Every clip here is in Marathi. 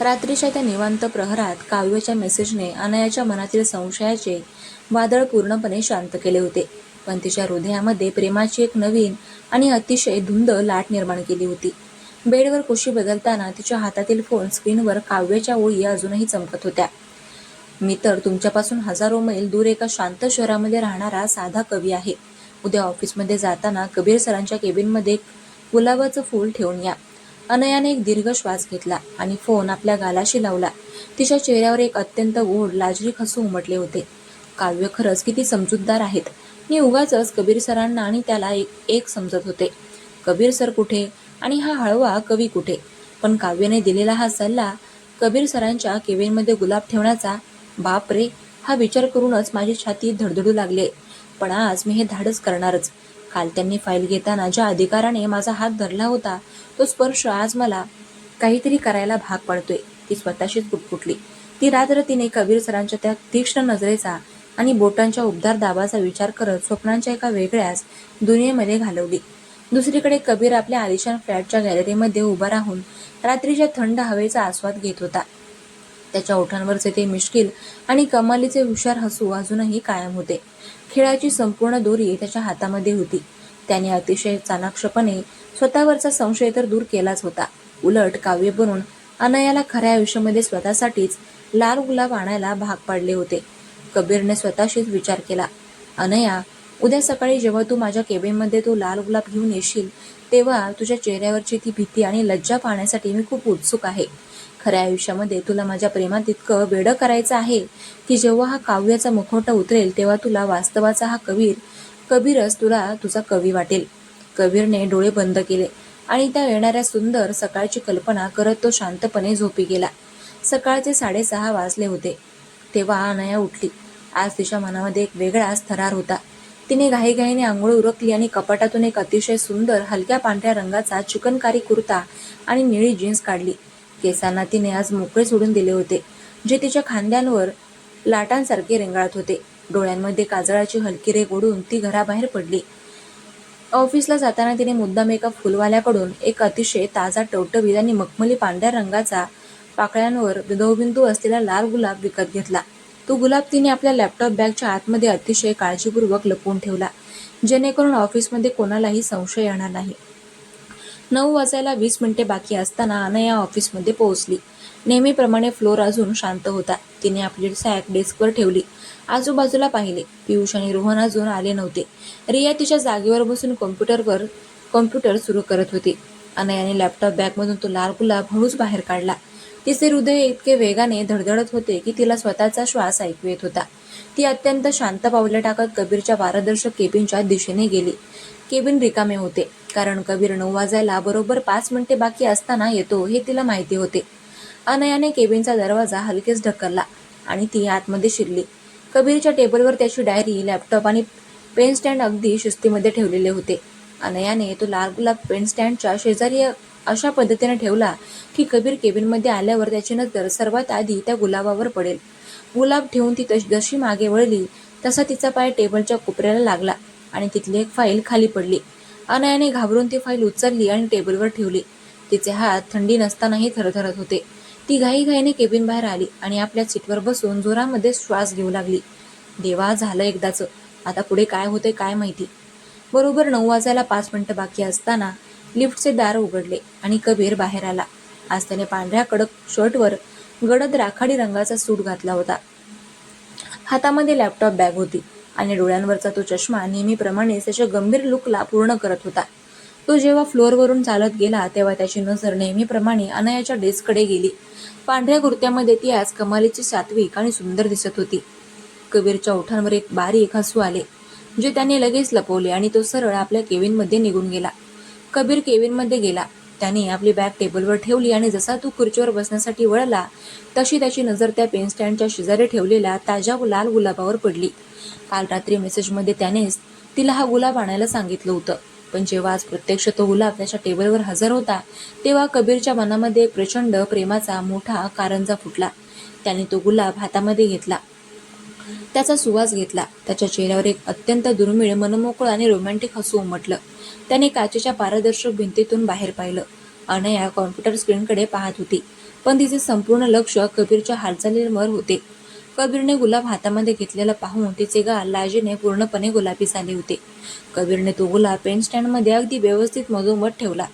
रात्रीच्या त्या निवांत प्रहरात काव्याच्या मेसेजने अनयाच्या मनातील संशयाचे वादळ पूर्णपणे शांत केले होते. पण तिच्या हृदयामध्ये प्रेमाची एक नवीन आणि अतिशय धुंद लाट निर्माण केली होती. बेडवर कुशी बदलताना तिच्या हातातील फोन स्क्रीनवर काव्याच्या ओळी अजूनही चमकत होत्या. मी तर तुमच्यापासून हजारो मैल दूर एका शांत शहरामध्ये राहणारा साधा कवी आहे. उद्या ऑफिसमध्ये जाताना कबीर सरांच्या केबिनमध्ये एक गुलाबाचं फूल ठेवून या. अनयाने एक दीर्घ श्वास घेतला आणि फोन आपल्या गालाशी लावला. तिच्या चेहऱ्यावर एक अत्यंत गोड लाजरीक हसू उमटले होते. काव्य खरंच किती समजूतदार आहेत. मी उगाचच कबीर सरांना आणि त्याला एक समजत होते. कबीर सर कुठे आणि हा हळवा कवी कुठे? पण काव्याने दिलेला हा सल्ला, कबीर सरांच्या केबिनमध्ये गुलाब ठेवण्याचा, बाप रे, हा विचार करूनच माझी छाती धडधडू लागले. पण आज मी हे धाडस करणारच. काल त्यांनी फाईल घेताना ज्या अधिकाराने माझा हात धरला होता, तो स्पर्श आज मला काहीतरी करायला भाग पाडतोय. ती स्वतःशीच पुटपुटली. ती रात्र तिने कबीर सरांच्या त्या तीक्ष्ण नजरेचा आणि बोटांच्या उबदार दाबाचा विचार करत स्वप्नांच्या एका वेगळ्याच दुनियेमध्ये घालवली. दुसरीकडे कबीर आपल्या आलिशान फ्लॅटच्या गॅलरीमध्ये उभा राहून रात्रीच्या थंड हवेचा आस्वाद घेत होता. त्याच्या ओठांवरचे ते मिश्किल आणि कमालीचे हुशार हसू अजूनही कायम होते. खेळाची संपूर्ण दोरी त्याच्या हातामध्ये होती. त्याने अतिशय चाणाक्षपणे स्वतःवरचा संशय तर दूर केलाच होता, उलट काव्य बनून अनयाला खऱ्या आयुष्यामध्ये स्वतःसाठीच लाल गुलाब आणायला भाग पाडले होते. कबीरने स्वतःशीच विचार केला, अनया, उद्या सकाळी जेव्हा तू माझ्या केबिनमध्ये तो लाल गुलाब घेऊन येशील, तेव्हा तुझ्या चेहऱ्यावरची ती भीती आणि लज्जा पाहण्यासाठी मी खूप उत्सुक आहे. खऱ्या आयुष्यामध्ये तुला माझ्या प्रेमात इतकं वेडं करायचं आहे की जेव्हा हा काव्याचा मुखवटा उतरेल तेव्हा तुला वास्तवाचा हा कबीरच तुला तुझा कवी वाटेल. कबीरने डोळे बंद केले आणि त्या येणाऱ्या सुंदर सकाळची कल्पना करत तो शांतपणे झोपी गेला. सकाळचे 6:30 वाजले होते तेव्हा अनया उठली. आज तिच्या मनामध्ये एक वेगळाच थरार होता. तिने घाईघाईने आंघोळ उरकली आणि कपाटातून एक अतिशय सुंदर हलक्या पांढऱ्या रंगाचा चिकनकारी कुर्ता आणि निळी जीन्स काढली. केसांना तिने आज मोकळे सोडून दिले होते, जे तिच्या खांद्यांवर लाटांसारखे रेंगाळत होते. डोळ्यांमध्ये काजळाची हलकी रेघ ओढून ती घराबाहेर पडली. ऑफिसला जाताना तिने मुद्दाम एका फुलवाल्याकडून एक अतिशय ताजा, टवटवीत आणि मखमली पांढऱ्या रंगाचा पाकळ्यांवर दवबिंदू असलेला लाल गुलाब विकत घेतला. तो गुलाब तिने आपल्या लॅपटॉप बॅगच्या आतमध्ये अतिशय काळजीपूर्वक लपवून ठेवला, जेणेकरून ऑफिसमध्ये कोणालाही संशय येणार नाही. 9 वाजायला 20 मिनिटे बाकी असताना अनया ऑफिसमध्ये पोहोचली. नेहमीप्रमाणे फ्लोर अजून शांत होता. तिने आपली सॅक डेस्कवर ठेवली. आजूबाजूला पाहिले. पियुष आणि रोहन अजून आले नव्हते. रिया तिच्या जागेवर बसून कॉम्प्युटर सुरू करत होती. अनयाने लॅपटॉप बॅगमधून तो लाल गुलाब हळूच बाहेर काढला. तिचे हृदय इतके वेगाने धडधडत होते की तिला स्वतःचा श्वास ऐकू येत होता. ती अत्यंत शांत पावले टाकत कबीरच्या पारदर्शक केबिनच्या दिशेने गेली. केबिन रिकामे होते, कारण कबीर 9 वाजायला बरोबर 5 मिनिटे बाकी असताना येतो हे तिला माहिती होते. अनयाने केबिनचा दरवाजा हलकेच ढकलला आणि ती आतमध्ये शिरली. कबीरच्या टेबलवर त्याची डायरी, लॅपटॉप आणि पेन स्टँड अगदी शिस्तीमध्ये ठेवलेले होते. अनयाने तो लाल गुलाब पेन स्टँडच्या शेजारी अशा पद्धतीने ठेवला की कबीर केबिनमध्ये आल्यावर त्याची नजर सर्वात आधी त्या गुलाबावर पडेल. गुलाब ठेवून ती जशी मागे वळली तसा तिचा पाय टेबलच्या कोपऱ्याला लागला आणि तिथली एक फाईल खाली पडली. अनयाने घाबरून ती फाईल उचलली आणि टेबलवर ठेवली. तिचे हात थंडी नसतानाही थरथरत होते. ती घाईघाईने केबिन बाहेर आली आणि आपल्या सीटवर बसून जोरामध्ये श्वास घेऊ लागली. देवा, झालं एकदाचं. आता पुढे काय होते काय माहिती. बरोबर 9 वाजायला 5 मिनिटं बाकी असताना लिफ्टचे दार उघडले आणि कबीर बाहेर आला. आज त्याने पांढऱ्या कडक शर्टवर गडद राखाडी रंगाचा सूट घातला होता. हातामध्ये लॅपटॉप बॅग होती आणि डोळ्यांवरचा तो चष्मा नेहमीप्रमाणेच त्याच्या गंभीर लुकला पूर्ण करत होता. तो जेव्हा फ्लोअरवरून चालत गेला तेव्हा त्याची नजर नेहमीप्रमाणे अनयाच्या डेस्ककडे गेली. पांढऱ्या कुर्त्यामध्ये ती आज कमालीची सात्विक आणि सुंदर दिसत होती. कबीरच्या ओठांवर एक बारीक हसू आले, जे त्याने लगेच लपवले आणि तो सरळ आपल्या केबिनमध्ये निघून गेला. कबीर केबिनमध्ये गेला. त्याने आपली बॅग टेबलवर ठेवली आणि जसा तो खुर्चीवर बसण्यासाठी वळला तशी त्याची नजर त्या पेन स्टँडच्या शेजारी ठेवलेल्या ताज्या लाल गुलाबावर पडली. काल रात्री मेसेजमध्ये त्यानेच तिला हा गुलाब आणायला सांगितलं होतं, पण जेव्हा आज प्रत्यक्ष तो गुलाब त्याच्या टेबलवर हजर होता तेव्हा कबीरच्या मनामध्ये एक प्रचंड प्रेमाचा मोठा कारंजा फुटला. त्याने तो गुलाब हातामध्ये घेतला, त्याचा सुवास घेतला. त्याच्या चेहऱ्यावर एक अत्यंत दुर्मिळ, मनमोकळं आणि रोमॅन्टिक हसू उमटलं. त्याने काचेच्या पारदर्शक भिंतीतून बाहेर पाहिलं. अनया कॉम्प्युटर स्क्रीनकडे पाहत होती. पण तिचे संपूर्ण लक्ष कबीरच्या हालचालींवर होते. कबीरने गुलाब हातामध्ये घेतलेला पाहून तिचे गाल लाजेने पूर्णपणे गुलाबी झाले होते. कबीरने तो गुलाब पेन स्टँडमध्ये अगदी व्यवस्थित मधोमध ठेवला.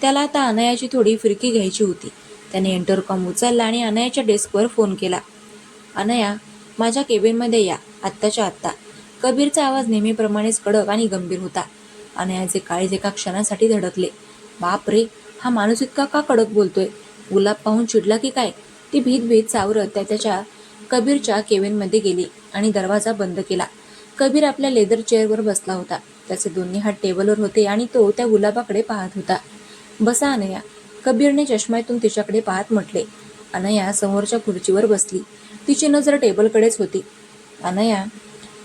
त्याला आता अनयाची थोडी फिरकी घ्यायची होती. त्याने इंटरकॉम उचलला आणि अनयाच्या डेस्कवर फोन केला. अनया, माझ्या केबिनमध्ये या, आत्ताच्या आत्ता. कबीरचा आवाज नेहमीप्रमाणेच कडक आणि गंभीर होता. अनयाचे काळीज एका क्षणासाठी धडकले. बाप रे, हा माणूस इतका का कडक बोलतोय? गुलाब पाहून चिडला की काय? ती भीत चावरत त्याच्या कबीरच्या केबिनमध्ये गेली आणि दरवाजा बंद केला. कबीर आपल्या लेदर चेअरवर बसला होता. त्याचे दोन्ही हात टेबलवर होते आणि तो त्या गुलाबाकडे पाहत होता. बसा अनया, कबीरने चष्म्यातून तिच्याकडे पाहत म्हटले. अनया समोरच्या खुर्चीवर बसली. तिची नजर टेबलकडेच होती. अनया,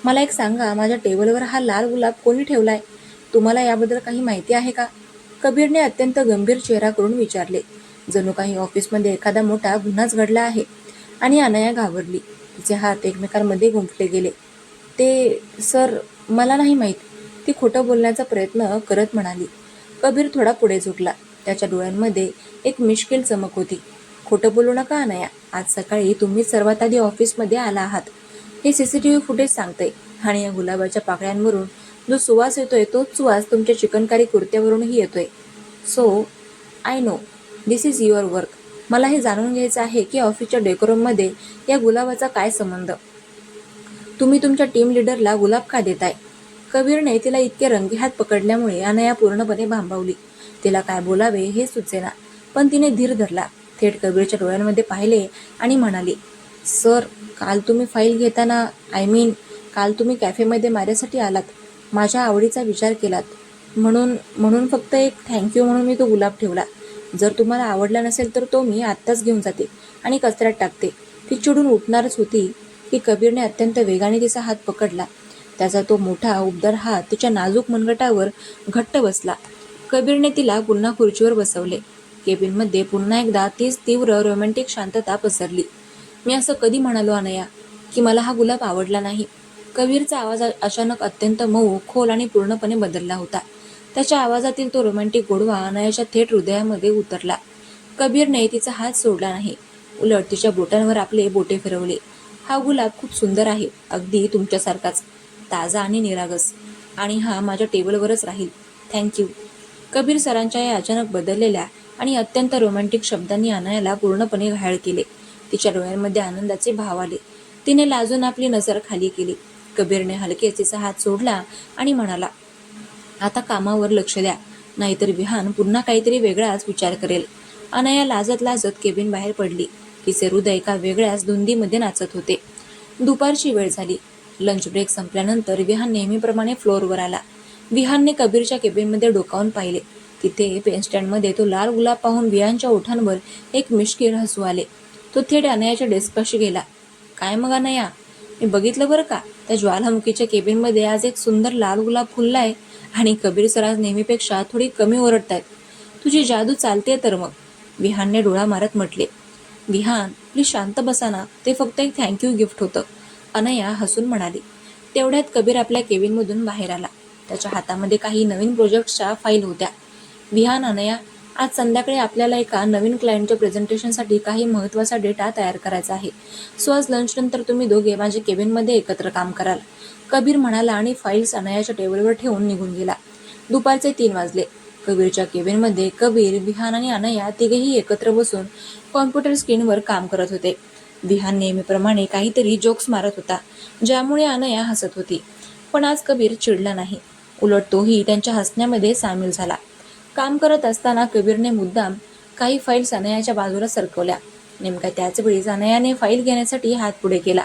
मला एक सांगा, माझ्या टेबलवर हा लाल गुलाब कोणी ठेवलाय? तुम्हाला याबद्दल काही माहिती आहे का? कबीरने अत्यंत गंभीर चेहरा करून विचारले. जणू काही ऑफिसमध्ये एखादा मोठा गुन्हाच घडला आहे. आणि अनया घाबरली. तिचे हात एकमेकांमध्ये गुंफले गेले. ते सर, मला नाही माहीत, ती खोटं बोलण्याचा प्रयत्न करत म्हणाली. कबीर थोडा पुढे झुकला. त्याच्या डोळ्यांमध्ये एक मिश्किल चमक होती. खोटं बोलू नका अनया, आज सकाळी तुम्हीच सर्वात आधी ऑफिसमध्ये आला आहात. हे CCTV फुटेज सांगतंय. आणि या गुलाबाच्या पाकळ्यांवरून जो सुवास येतोय तोच सुवास तुमच्या चिकनकारी कुर्त्यावरूनही येतोय. So I know this is your work. मला हे जाणून घ्यायचं आहे की ऑफिसच्या डेकोरममध्ये या गुलाबाचा काय संबंध? तुम्ही तुमच्या टीम लीडरला गुलाब का देताय? कबीरने तिला इतके रंगेहात पकडल्यामुळे अनया पूर्णपणे भांबावली. तिला काय बोलावे हे सुचेना. पण तिने धीर धरला. थेट कबीरच्या डोळ्यांमध्ये पाहिले आणि म्हणाली, सर, काल तुम्ही फाईल घेताना, काल तुम्ही कॅफेमध्ये माझ्यासाठी आलात. माझ्या आवडीचा विचार केलात. म्हणून फक्त एक थँक्यू म्हणून मी तो गुलाब ठेवला. जर तुम्हाला आवडला नसेल तर तो मी आत्ताच घेऊन जाते आणि कचऱ्यात टाकते. ती चिडून उठणारच होती की कबीरने अत्यंत वेगाने तिचा हात पकडला. त्याचा तो मोठा उबदार हात तिच्या नाजूक मनगटावर घट्ट बसला. कबीरने तिला पुन्हा खुर्चीवर बसवले. केबिनमध्ये पुन्हा एकदा तीच तीव्र रोमॅन्टिक शांतता पसरली. मी असं कधी म्हणालो अनया की मला हा गुलाब आवडला नाही? कबीरचा आवाज अचानक अत्यंत मऊ, खोल आणि पूर्णपणे बदलला होता. त्याच्या आवाजातील तो रोमॅन्टिक गोडवा अनयाच्या थेट हृदयामध्ये उतरला. कबीरने तिचा हात सोडला नाही. उलट तिच्या बोटांवर आपले बोटे फिरवले. हा गुलाब खूप सुंदर आहे, अगदी तुमच्यासारखाच, ताजा आणि निरागस. आणि हा माझ्या टेबलवरच राहील. थँक्यू. कबीर सरांच्या या अचानक बदललेल्या आणि अत्यंत रोमॅन्टिक शब्दांनी अनयाला पूर्णपणे घायल केले. तिच्या डोळ्यांमध्ये आनंदाचे भाव आले. तिने लाजून आपली नजर खाली केली. कबीरने हलकेच तिचा हात सोडला आणि म्हणाला, आता कामावर लक्ष द्या, नाहीतर विहान पुन्हा काहीतरी वेगळाच विचार करेल. अनया लाजत लाजत केबिन बाहेर पडली. तिचे हृदय एका वेगळ्याच धुंदीमध्ये नाचत होते. दुपारची वेळ झाली. लंच ब्रेक संपल्यानंतर विहान नेहमीप्रमाणे फ्लोअरवर आला. विहानने कबीरच्या केबिनमध्ये डोकावून पाहिले. तिथे पेनस्टँडमध्ये तो लाल गुलाब पाहून विहानच्या ओठांवर एक मिश्किल हसू आले. तो थेट अनयाच्या डेस्कपाशी गेला. काय मग अनया, मी बघितलं बरं का, त्या ज्वालामुखीच्या केबिनमध्ये आज एक सुंदर लाल गुलाब फुललाय आणि कबीर सर आज नेहमीपेक्षा थोडी कमी ओरडतायत. तुझी जादू चालते तर मग, विहानने डोळा मारत म्हटले. विहान, प्लीज शांत बसा ना, ते फक्त एक थँक्यू गिफ्ट होतं, अनया हसून म्हणाली. तेवढ्यात कबीर आपल्या केबिनमधून बाहेर आला. त्याच्या हातामध्ये काही नवीन प्रोजेक्ट्सच्या फाईल होत्या. विहान, अनया, आज संध्याकाळी आपल्याला एका नवीन क्लायंटच्या प्रेझेंटेशनसाठी काही महत्त्वाचा डेटा तयार करायचा आहे. सो आज लंचनंतर तुम्ही दोघे माझ्या केबिनमध्ये एकत्र काम कराल, कबीर म्हणाला आणि फाईल्स अनयाच्या टेबलवर ठेवून निघून गेला. दुपारचे 3 वाजले. कबीरच्या केबिनमध्ये कबीर, विहान आणि अनया तिघेही एकत्र बसून कॉम्प्युटर स्क्रीनवर काम करत होते. विहान नेहमीप्रमाणे काहीतरी जोक्स मारत होता, ज्यामुळे अनया हसत होती. पण आज कबीर चिडला नाही. उलट तोही त्यांच्या हसण्यामध्ये सामील झाला. काम करत असताना कबीरने मुद्दाम काही फाईल्स अनयाच्या बाजूला सरकवल्या. नेमक्या त्याच वेळी अनयाने फाईल घेण्यासाठी हात पुढे केला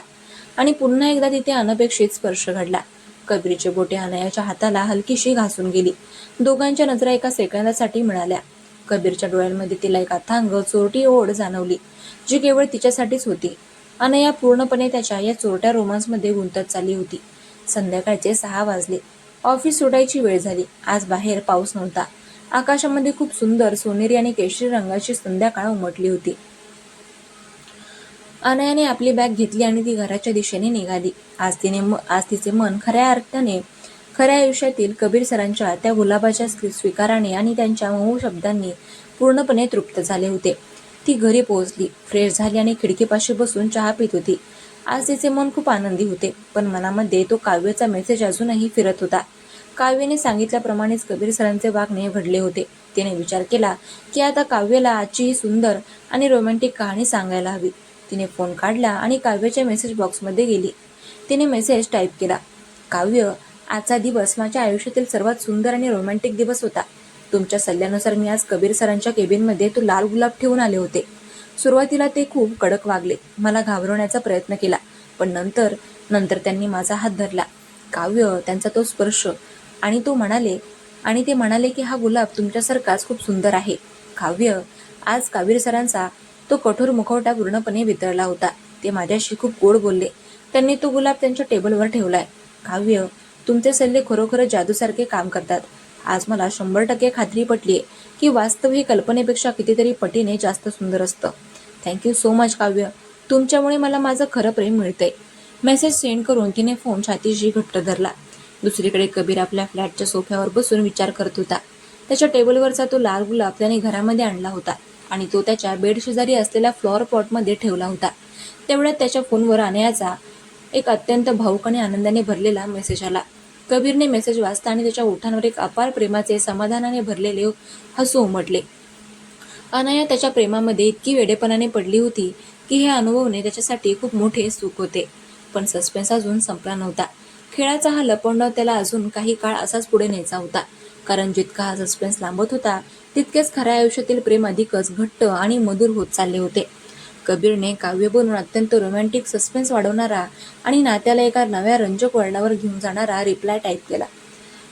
आणि पुन्हा एकदा तिथे अनपेक्षित स्पर्श घडला. कबीरची बोटे अनयाच्या हाताला हलकीशी घासून गेली. दोघांच्या नजरा एका सेकंदासाठी मिळाल्या. कबीरच्या डोळ्यांमध्ये तिला एक अथांग चोरटी ओढ जाणवली, जी केवळ तिच्यासाठीच होती. अनया पूर्णपणे त्याच्या या चोरट्या रोमांसमध्ये गुंतत चालली होती. संध्याकाळचे 6 वाजले. ऑफिस सुटायची वेळ झाली. आज बाहेर पाऊस नव्हता. आकाशामध्ये खूप सुंदर सोनेरी आणि केशरी रंगाची संध्याकाळ उमटली होती. अनयाने आपली बॅग घेतली आणि ती घराच्या दिशेने निघाली. आज तिचे मन खऱ्या अर्थाने खऱ्या आयुष्यातील कबीर सरांच्या त्या गुलाबाच्या स्वीकाराने आणि त्यांच्या मऊ शब्दांनी पूर्णपणे तृप्त झाले होते. ती घरी पोहोचली, फ्रेश झाली आणि खिडकीपाशी बसून चहा पित होती. आज तिचे मन खूप आनंदी होते, पण मनामध्ये तो काव्यचा मेसेज अजूनही फिरत होता. काव्याने सांगितल्याप्रमाणेच कबीर सरांचे वागणे घडले होते. तिने विचार केला की आता काव्याला आजची ही सुंदर आणि रोमॅन्टिक कहाणी सांगायला हवी. तिने फोन काढला आणि काव्याच्या मेसेज बॉक्समध्ये गेली. तिने मेसेज टाईप केला, काव्य, आजचा दिवस माझ्या आयुष्यातील सर्वात सुंदर आणि रोमॅन्टिक दिवस होता. तुमच्या सल्ल्यानुसार मी आज कबीर सरांच्या केबिनमध्ये तो लाल गुलाब ठेवून आले होते. सुरुवातीला ते खूप कडक वागले, मला घाबरवण्याचा प्रयत्न केला, पण नंतर नंतर त्यांनी माझा हात धरला. काव्य, त्यांचा तो स्पर्श, आणि ते म्हणाले की हा गुलाब तुमच्यासारखाच खूप सुंदर आहे. काव्य, आज कबीर सरांचा तो कठोर मुखवटा पूर्णपणे वितळला होता. ते माझ्याशी खूप गोड बोलले. त्यांनी तो गुलाब त्यांच्या टेबलवर ठेवलाय. काव्य, तुमचे सल्ले खरोखरच जादूसारखे काम करतात. आज मला 100% खात्री पटलीये की वास्तव हे कल्पनेपेक्षा कितीतरी पटीने जास्त सुंदर असतं. थँक्यू सो मच काव्य, तुमच्यामुळे मला माझं खरं प्रेम मिळतंय. मेसेज सेंड करून तिने फोन छातीशी घट्ट धरला. दुसरीकडे कबीर आपल्या फ्लॅटच्या सोफ्यावर बसून विचार करत होता. त्याच्या टेबलवरचा तो लाल गुलाब त्याने घरामध्ये आणला होता आणि तो त्याच्या बेड शेजारी असलेल्या फ्लॉवर पॉटमध्ये ठेवला होता. तेवढ्यात त्याच्या फोनवर अनयाचा एक अत्यंत भावूक आणि आनंदाने भरलेला मेसेज आला. कबीरने मेसेज वाचला आणि त्याच्या ओठांवर एक अपार प्रेमाचे, समाधानाने भरलेले हसू उमटले. अनया त्याच्या प्रेमामध्ये इतकी वेडेपणाने पडली होती की हे अनुभवणे त्याच्यासाठी खूप मोठे सुख होते. पण सस्पेन्स अजून संपला नव्हता. खेळाचा हा लपंडाव त्याला अजून काही काळ असाच पुढे न्यायचा होता. कारण जितका हा सस्पेन्स लांबत होता, तितकेच खऱ्या आयुष्यातील प्रेम अधिकच घट्ट आणि मधुर होत चालले होते. कबीरने काव्य बनवून अत्यंत रोमॅन्टिक, सस्पेन्स वाढवणारा आणि नात्याला एका नव्या रंजक वळणावर घेऊन जाणारा रिप्लाय टाईप केला.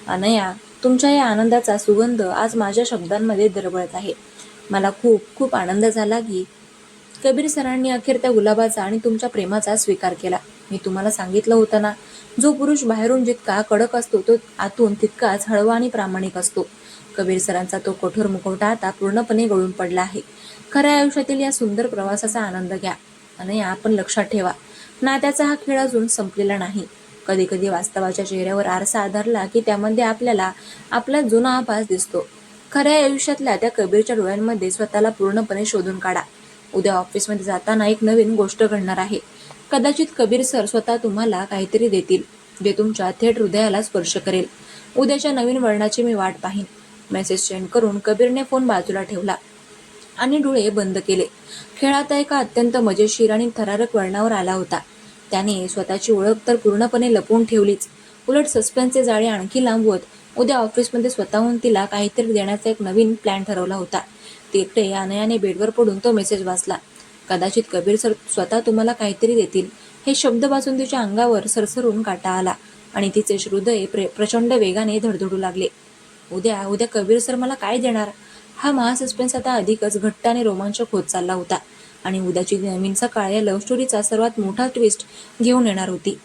अनया, तुमच्या या आनंदाचा सुगंध आज माझ्या शब्दांमध्ये दरवळत आहे. मला खूप खूप आनंद झाला की कबीर सरांनी अखेर त्या गुलाबाचा आणि तुमच्या प्रेमाचा स्वीकार केला. मी तुम्हाला सांगितलं होतं ना, जो पुरुष बाहेरून जितका कडक असतो तो आतून तितकाच हळवा आणि प्रामाणिक असतो. कबीर सरांचा तो कठोर मुखवटा आता पूर्णपणे गळून पडला आहे. खऱ्या आयुष्यातील या सुंदर प्रवासाचा आनंद घ्या. आणि आपण लक्षात ठेवा, नात्याचा हा खेळ अजून संपलेला नाही. कधी कधी वास्तवाच्या चेहऱ्यावर आरसा आधारला की त्यामध्ये आपल्याला आपला जुना आभास दिसतो. खऱ्या आयुष्यातल्या त्या कबीरच्या डोळ्यांमध्ये स्वतःला पूर्णपणे शोधून काढा. उद्या ऑफिसमध्ये जाताना एक नवीन गोष्ट घडणार आहे. कदाचित कबीर सर स्वतः तुम्हाला काहीतरी देतील जे तुमच्या थेट हृदयाला स्पर्श करेल. उद्याच्या नवीन वळणाची मी वाट पाहीन. मेसेज सेंड करून कबीरने फोन बाजूला ठेवला आणि डोळे बंद केले. खेळ आता एका अत्यंत मजेशीर आणि थरारक वळणावर आला होता. त्याने स्वतःची ओळख तर पूर्णपणे लपवून ठेवलीच, उलट सस्पेन्सचे जाळे आणखी लांबवत उद्या ऑफिसमध्ये स्वतःहून तिला काहीतरी देण्याचा एक नवीन प्लॅन ठरवला होता. तिकडे अनयाने बेडवर पडून तो मेसेज वाचला. कदाचित कबीर सर स्वतः तुम्हाला काहीतरी देतील. हे शब्द वाचून तिच्या अंगावर सरसरून काटा आला आणि तिचे हृदय प्रचंड वेगाने धडधडू लागले. उद्या उद्या कबीर सर मला काय देणार? हा महासस्पेन्स आता अधिकच घट्ट आणि रोमांचक होत चालला होता आणि उद्याची नवीन सकाळ या लव्ह स्टोरीचा सर्वात मोठा ट्विस्ट घेऊन येणार होती.